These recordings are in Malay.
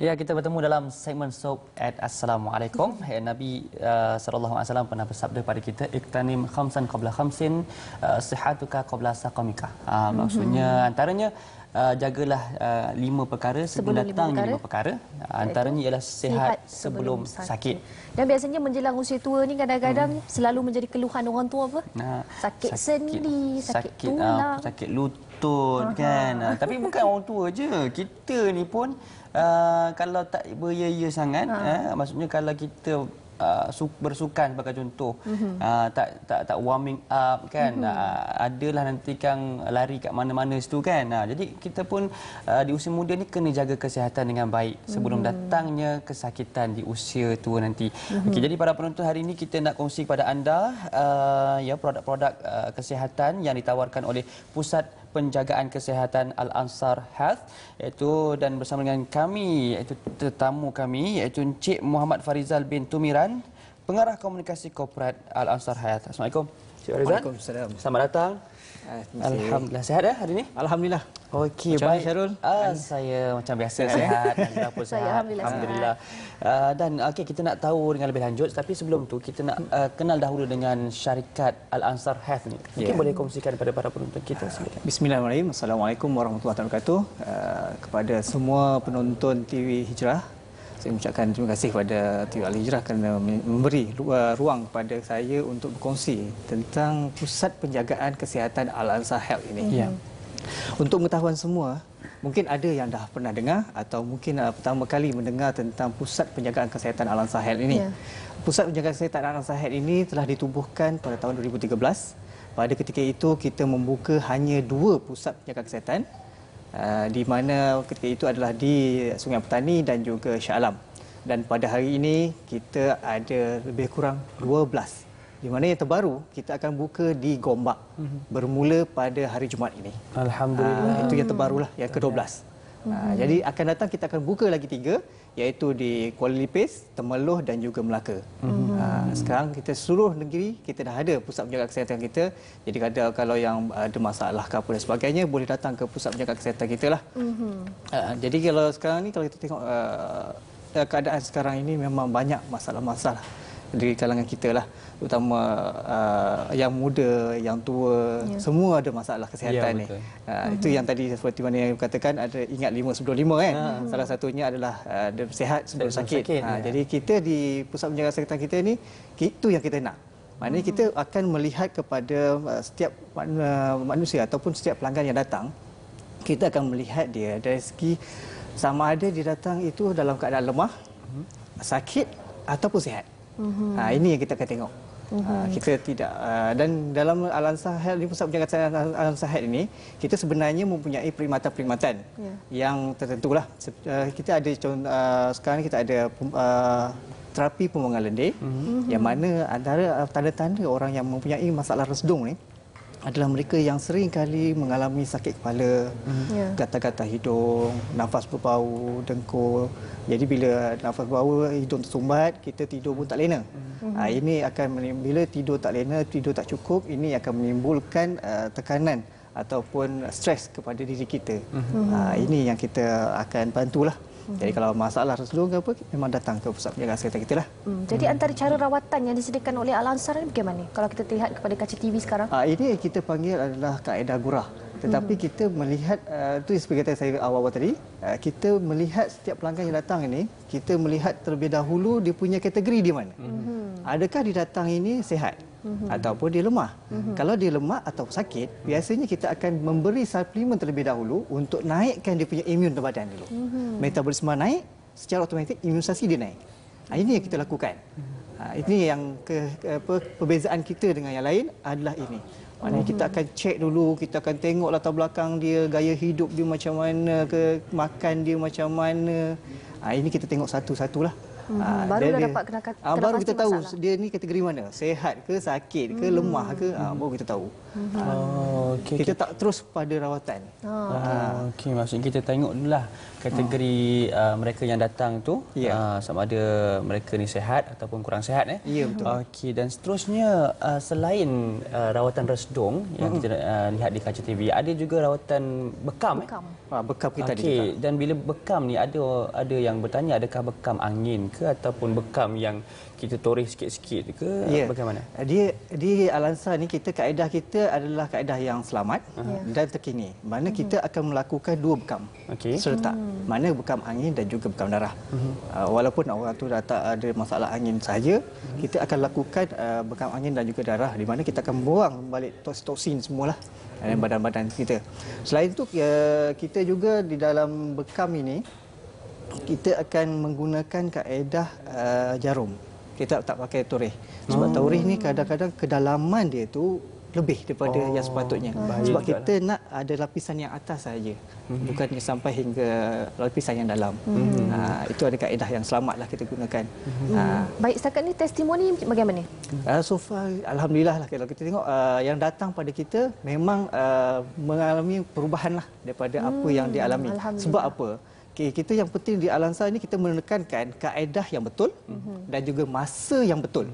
Ya, kita bertemu dalam segmen Soap at Assalamualaikum. Nabi sallallahu alaihi wasallam pernah bersabda pada kita, "Iqtanim khamsan qabla khamsin, sihhatuka qabla saqamika." Maksudnya antaranya jagalah 5 perkara sebelum datangnya 5 perkara. Antaranya ialah sihat sebelum sakit. Dan biasanya menjelang usia tua ni kadang-kadang selalu menjadi keluhan orang tua apa? Sakit sendi, sakit tulang, sakit lutut kan. Tapi bukan orang tua je. Kita ni pun kalau tak beria-ia sangat, maksudnya kalau kita bersukan sebagai contoh, tak warming up kan, adalah nanti kan lari kat mana-mana situ kan. Jadi kita pun di usia muda ni kena jaga kesihatan dengan baik sebelum datangnya kesakitan di usia tua nanti. Okey, jadi para penonton, hari ini kita nak kongsi kepada anda ya produk-produk kesihatan yang ditawarkan oleh Pusat Penjagaan Kesihatan Al-Ansar Health, iaitu, dan bersama dengan kami iaitu tetamu kami iaitu Encik Muhammad Farizal bin Tumiran, Pengarah Komunikasi Korporat Al-Ansar Health. Assalamualaikum Encik Farizal. Waalaikumsalam. Selamat datang. Alhamdulillah sihat hari ini? Alhamdulillah. Okey, baik. Syarul? Saya macam biasa sihat, anda pun sihat. Alhamdulillah. Dan okey, kita nak tahu dengan lebih lanjut, tapi sebelum tu kita nak kenal dahulu dengan syarikat Al-Ansar Health ni. Mungkin boleh kongsikan kepada para penonton kita silakan. Bismillahirrahmanirrahim. Assalamualaikum warahmatullahi wabarakatuh. Kepada semua penonton TV Hijrah, saya mengucapkan terima kasih kepada TV Al-Hijrah kerana memberi ruang kepada saya untuk berkongsi tentang Pusat Penjagaan Kesihatan Al-Ansar Health ini. Untuk pengetahuan semua, mungkin ada yang dah pernah dengar atau mungkin pertama kali mendengar tentang Pusat Penjagaan Kesihatan Al-Ansar Health ini. Pusat Penjagaan Kesihatan Al-Ansar Health ini telah ditubuhkan pada tahun 2013. Pada ketika itu kita membuka hanya 2 pusat penjagaan kesihatan, di mana ketika itu adalah di Sungai Petani dan juga Shah Alam. Dan pada hari ini kita ada lebih kurang 12. Di mana yang terbaru kita akan buka di Gombak bermula pada hari Jumaat ini. Alhamdulillah. Itu yang terbarulah, yang ke-12. Jadi akan datang kita akan buka lagi 3, iaitu di Kuala Lipis, Temerloh dan juga Melaka. Sekarang kita seluruh negeri kita dah ada pusat penjagaan kesihatan kita. Jadi kalau yang ada masalah ke apa dan sebagainya, boleh datang ke pusat penjagaan kesihatan kita lah. Jadi kalau sekarang ni, kalau kita tengok keadaan sekarang ini memang banyak masalah-masalah di kalangan kita lah, terutama yang muda, yang tua, semua ada masalah kesihatan ni. Itu yang tadi seperti mana yang katakan, ada ingat 5 sebelum 5 kan. Salah satunya adalah sihat sebelum sakit. Jadi kita di Pusat Penjagaan Kesihatan kita ni, itu yang kita nak. Maknanya kita akan melihat kepada setiap manusia ataupun setiap pelanggan yang datang, kita akan melihat dia dari segi sama ada dia datang itu dalam keadaan lemah, sakit ataupun sihat. Ini yang kita akan tengok. Kita tidak dan dalam Al-Ansar Health ni, Pusat Penjagaan Al-Ansar Health ini, kita sebenarnya mempunyai perkhidmatan-perkhidmatan yang tertentulah. Kita ada sekarang kita ada terapi pembuangan lendir, yang mana antara tanda-tanda orang yang mempunyai masalah resdung ni adalah mereka yang sering kali mengalami sakit kepala, gatal-gatal hidung, nafas berbau, dengkur. Jadi bila nafas berbau, hidung tersumbat, kita tidur pun tak lena. Ini akan bila tidur tak lena, tidur tak cukup, ini akan menimbulkan tekanan ataupun stres kepada diri kita. Ini yang kita akan bantulah. Jadi kalau masalah resdung ke apa, memang datang ke Pusat Penjagaan Kesihatan kita lah. Jadi antara cara rawatan yang disediakan oleh Al-Ansar ni bagaimana? Kalau kita lihat kepada kaca TV sekarang. Ini kita panggil adalah kaedah gurah. Tetapi kita melihat, itu seperti kata saya awal-awal tadi, kita melihat setiap pelanggan yang datang ini, kita melihat terlebih dahulu dia punya kategori di mana. Adakah dia datang ini sihat? Ataupun dia lemah. Kalau dia lemah atau sakit, biasanya kita akan memberi suplemen terlebih dahulu untuk naikkan dia punya imun badan dulu. Metabolisme naik, secara automatik imunisasi dia naik. Ini yang kita lakukan. Ini yang perbezaan kita dengan yang lain adalah ini. Maknanya kita akan cek dulu, kita akan tengok latar belakang dia, gaya hidup dia macam mana, makan dia macam mana. Ini kita tengok satu-satulah. Baru dah dapat kena baru kita tahu masalah. dia ni kategori mana, sihat ke, sakit ke, lemah ke, baru kita tahu. Kita tak terus pada rawatan. Okey, maksudnya kita tengok dululah kategori mereka yang datang tu, sama ada mereka ni sihat ataupun kurang sihat. Ya, betul. Okey, dan seterusnya selain rawatan resdung yang kita lihat di kaca TV, ada juga rawatan bekam. Bekam kita ada juga. Okey, dan bila bekam ni ada yang bertanya, adakah bekam angin ke ataupun bekam yang kita toreh sikit-sikit ke, bagaimana? Di Al-Ansar ni kaedah kita adalah kaedah yang selamat dan terkini. Mana kita akan melakukan 2 bekam serentak. Mana bekam angin dan juga bekam darah. Walaupun orang tu dah tak ada masalah angin saja, kita akan lakukan bekam angin dan juga darah, di mana kita akan buang balik toksin semualah dalam badan-badan kita. Selain itu, kita juga di dalam bekam ini kita akan menggunakan kaedah jarum. Kita tak pakai toreh. Sebab toreh ni kadang-kadang kedalaman dia tu lebih daripada yang sepatutnya. Sebab kita nak ada lapisan yang atas saja. Bukan sampai hingga lapisan yang dalam. Itu ada kaedah yang selamatlah kita gunakan. Baik, setakat ni testimoni bagaimana? So far, alhamdulillah lah, kalau kita tengok yang datang pada kita memang mengalami perubahan lah daripada apa yang dialami. Sebab apa? Kita yang penting di Al-Ansar ini kita menekankan kaedah yang betul dan juga masa yang betul.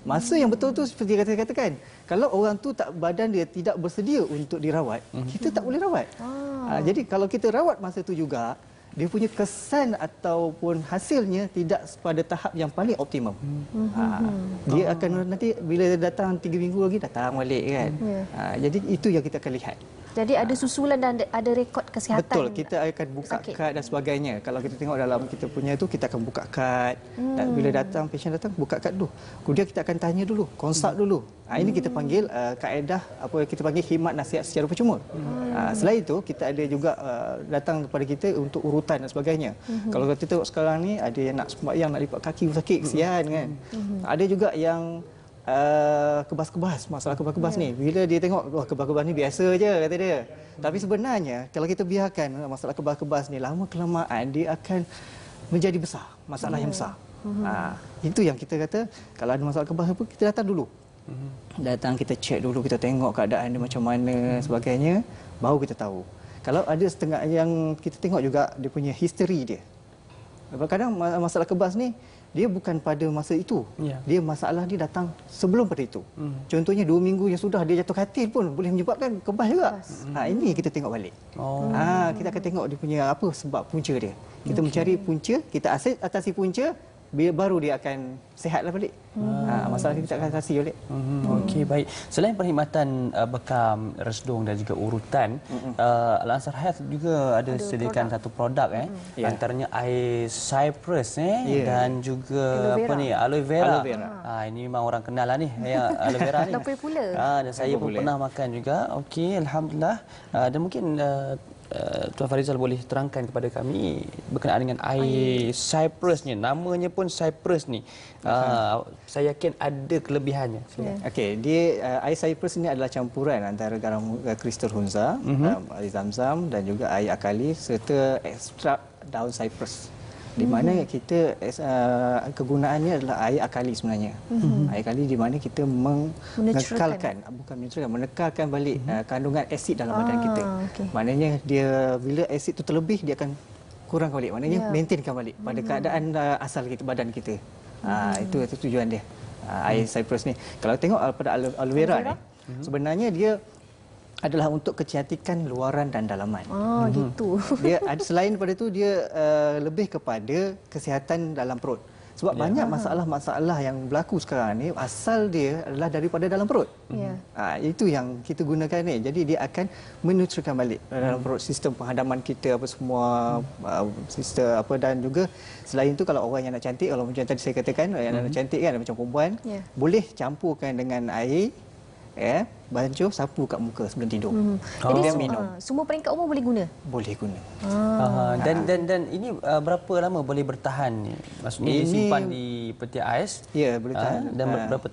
Masa yang betul tu seperti kata katakan, kalau orang tu badan dia tidak bersedia untuk dirawat, kita tak boleh rawat. Jadi kalau kita rawat masa tu juga, dia punya kesan ataupun hasilnya tidak pada tahap yang paling optimum. Dia akan nanti bila datang 3 minggu lagi datang balik kan. Jadi itu yang kita akan lihat. Jadi ada susulan dan ada rekod kesihatan. Betul, kita akan buka kad dan sebagainya. Kalau kita tengok dalam kita punya itu, kita akan buka kad. Dan bila datang, pasien datang, buka kad dulu. Kemudian kita akan tanya dulu, konsult dulu. Ini kita panggil kaedah, apa kita panggil khidmat nasihat secara percuma. Selain itu, kita ada juga datang kepada kita untuk urutan dan sebagainya. Kalau kita tengok sekarang ni, ada yang nak sembahyang, nak lipat kaki sakit, kesian kan. Ada juga yang kebas-kebas, masalah kebas-kebas ni. Bila dia tengok, wah kebas-kebas ni biasa je, kata dia. Tapi sebenarnya, kalau kita biarkan masalah kebas-kebas ni, lama-kelamaan dia akan menjadi besar, masalah yang besar. Itu yang kita kata, kalau ada masalah kebas apa, kita datang dulu. Datang, kita cek dulu, kita tengok keadaan dia macam mana, sebagainya, baru kita tahu. Kalau ada setengah yang kita tengok juga, dia punya history dia. Kadang-kadang masalah kebas ni, dia bukan pada masa itu. Dia masalah dia datang sebelum pada itu. Contohnya 2 minggu yang sudah dia jatuh katil pun boleh menyebabkan kebas juga. Ini kita tengok balik. Kita akan tengok dia punya apa sebab punca dia. Kita mencari punca, kita atasi punca, baru dia akan sihatlah balik. Masalah kita akan atasi balik. Okey, baik. Selain perkhidmatan bekam, resdung dan juga urutan, Al-Ansar Health juga ada sediakan satu produk antaranya air cypress dan juga aloe vera. Ini memang orang kenal lah ni, aloe vera ni. Lepas pula. Dan saya pun pernah makan juga. Okey, alhamdulillah. Dan mungkin Tuan Farizal boleh terangkan kepada kami berkenaan dengan air cypress ni. Namanya pun cypress ni. Saya yakin ada kelebihannya. Okey, air cypress ni adalah campuran antara garam kristal hunza, air zam-zam dan juga air akali serta ekstrak daun cypress. Di mana kita kegunaannya adalah air akali sebenarnya. Air akali di mana kita menekalkan balik kandungan asid dalam badan kita. Maknanya dia bila asid itu terlebih dia akan kurang balik. Maknanya maintainkan balik pada keadaan asal kita, badan kita. Itu tujuan dia. Air cypress ni. Kalau tengok pada aloe vera ni, sebenarnya dia adalah untuk kecantikan luaran dan dalaman. Gitu. Dia ada selain daripada itu dia lebih kepada kesihatan dalam perut. Sebab banyak masalah-masalah yang berlaku sekarang ni asal dia adalah daripada dalam perut. Itu yang kita gunakan ni. Jadi dia akan menutrkan balik dalam perut, sistem penghadaman kita apa semua, sistem apa, dan juga selain itu kalau orang yang nak cantik, kalau macam tadi saya katakan yang nak cantik kan macam perempuan, boleh campurkan dengan air bancuh, sapu kat muka sebelum tidur. Jadi semua peringkat umur boleh guna? Boleh guna. Dan ini berapa lama boleh bertahan ni? Maksudnya ini disimpan di peti ais? Ya, boleh tahan. Dan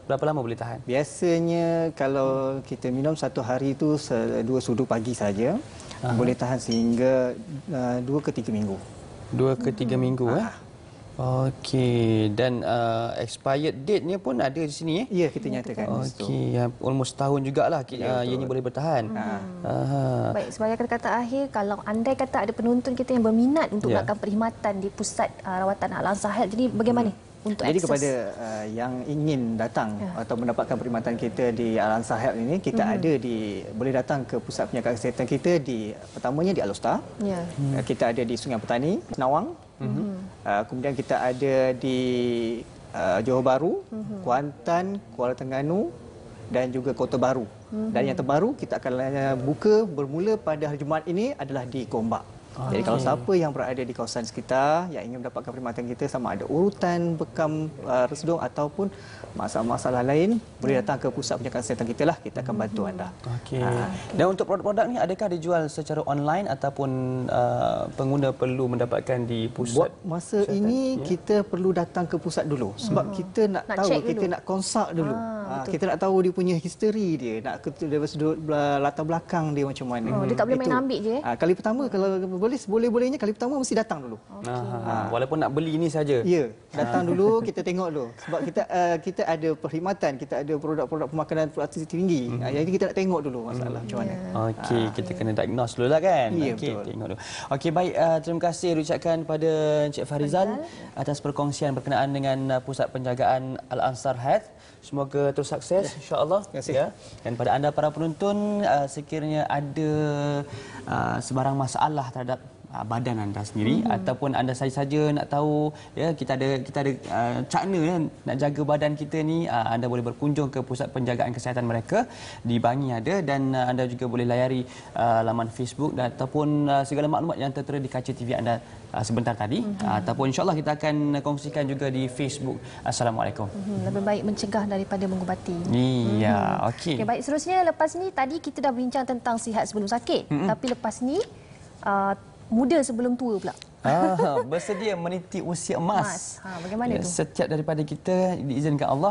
berapa lama boleh tahan? Biasanya kalau kita minum satu hari itu 2 sudu pagi saja, boleh tahan sehingga 2 ke 3 minggu. 2 ke 3 minggu Okey, dan expired date-nya pun ada di sini Ya, kita nyatakan. Okey, almost tahun jugalah ianya boleh bertahan. Baik, sebagai kata-kata akhir, kalau andai kata ada penonton kita yang berminat untuk melakukan perkhidmatan di pusat rawatan Al-Ansar Health, jadi bagaimana untuk Jadi akses? kepada yang ingin datang atau mendapatkan perkhidmatan kita di Al-Ansar Health ini, kita ada boleh datang ke pusat penjagaan kesihatan kita pertamanya di Al-Ustar. Kita ada di Sungai Petani, Senawang. Kemudian kita ada di Johor Bahru, Kuantan, Kuala Terengganu dan juga Kota Baru. Dan yang terbaru kita akan buka bermula pada hari Jumaat ini adalah di Gombak. Jadi kalau siapa yang berada di kawasan sekitar yang ingin mendapatkan perkhidmatan kita, sama ada urutan bekam resedung ataupun masalah-masalah lain, boleh datang ke pusat penjagaan kesihatan kita lah, kita akan bantu anda. Okey. Dan untuk produk-produk ni adakah dijual secara online ataupun pengguna perlu mendapatkan di pusat? Buat masa ini kita perlu datang ke pusat dulu sebab kita nak tahu, kita nak consult dulu. Kita nak tahu dia punya history dia, nak dari sudut latar belakang dia macam mana. Dia tak boleh main ambil je. Kali pertama kalau boleh-bolehnya kali pertama mesti datang dulu. Walaupun nak beli ni saja. Ya, datang dulu, kita tengok dulu. Sebab kita ada perkhidmatan, kita ada produk-produk pemakanan produktiviti tinggi. Jadi kita nak tengok dulu masalah macam mana. Okey, kita kena diagnose dulu lah kan. Ya, Okey, betul. tengok dulu. Okey, baik, terima kasih ucapkan pada Encik Farizal atas perkongsian berkenaan dengan Pusat Penjagaan Al-Ansar Health. Semoga terus sukses insya-Allah. Terima kasih. Ya. Dan pada anda para penonton, sekiranya ada sebarang masalah terhadap badan anda sendiri ataupun anda saja nak tahu, ya, kita ada cakna ya, nak jaga badan kita ni, anda boleh berkunjung ke pusat penjagaan kesihatan mereka di Bangi ada, dan anda juga boleh layari laman Facebook dan ataupun segala maklumat yang tertera di kaca TV anda sebentar tadi, ataupun insya-Allah kita akan kongsikan juga di Facebook. Assalamualaikum. Lebih baik mencegah daripada mengubati. Iya, okey. Baik, seterusnya lepas ni tadi kita dah bincang tentang sihat sebelum sakit, tapi lepas ni muda sebelum tua pula. Bersedia meniti usia emas. Bagaimana tu? Setiap daripada kita diizinkan Allah